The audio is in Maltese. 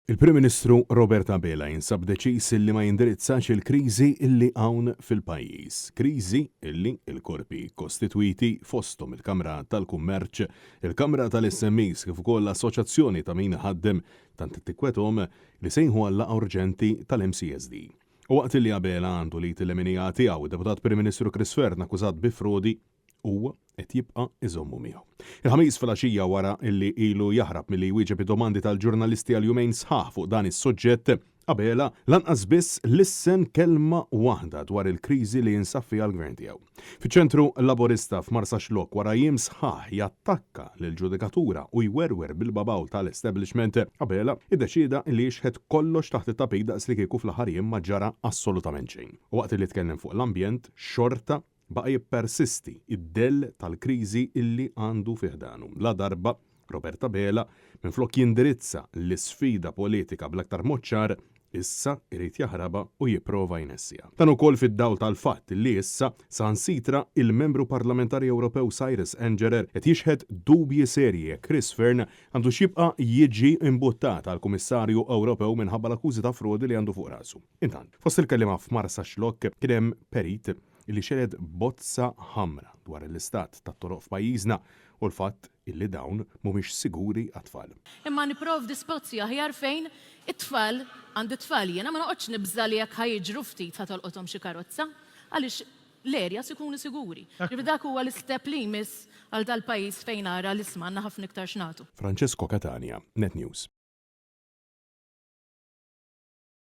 Il-Prim Ministru Robert Abela jinsab deċiż illi ma jindirizzax il-kriżi illi hawn fil-pajjiż. Kriżi illi l-korpi kostitwiti fosthom il-Kamra tal-Kummerċ, il-Kamra tal-SMEs kif ukoll l-Assoċjazzjoni ta' min ħaddem tant tikkwetom li sejħu għal laqgħa urġenti tal-MCSD. U waqt li Abela għandu li t-eliminijati għaw deputat Prim Ministru Chris Fern akkużat bi frodi huwa qed jibqa' iżommu miegħu. Il-ħamis fil-għaxija wara illi ilu jaħrab milli jwieġeb id-domandi tal-ġurnalisti għal jumejn sħaħ fuq dan is-suġġett, Abela lanqas biss lissen kelma waħda dwar il-kriżi li jinsab fiha l-gvern tiegħu. Fiċ-ċentru Laburista f'Marsaxlokk wara jiem sħaħ jattakka lill-ġudikatura u jwerwer bil-babaw tal-establishment, Abela iddeċida li jixħed kollox taħt it-tapij daqs li kieku fl-aħħar jiem ma ġara assolutament xejn. U waqt li tkellem fuq l-ambjent, xorta baqa jippersisti id-dell tal-kriżi illi għandu fiħdanu. La darba Robert Abela minflok jindirizza l-sfida politika bl-aktar moċċar issa irid jaħraba u jipprova jnessija. Dan ukoll fid-dawl tal-fatt li issa sansitra il-membru parlamentari Ewropew Cyrus Engerer qed jixħed dubji serji Chris Fern għandu xibqa' jiġi imbuttat għal Kummissarju Ewropew minħabba l-akkużi ta' frodi li għandu fuq rasu. Intant, fost il-kelliema f'Marsaxlokk kien hemm perit illi xered bozza ħamra dwar l-istat tat-toroq f'pajjiżna u l-fatt illi dawn mhumiex siguri għat-tfal. Imma nipprovdi spazju aħjar fejn it-tfal għandi tfal jiena ma noqgħodx nibża li jekk ħajġru ftit ħatolqothom xi karozza għaliex l-erjas ikunu siguri. Dak huwa l-istep li jmiss għal dal-pajjiż fejn ara l-isma' għandna ħafna iktar xnatu. Francesco Catania, Net News.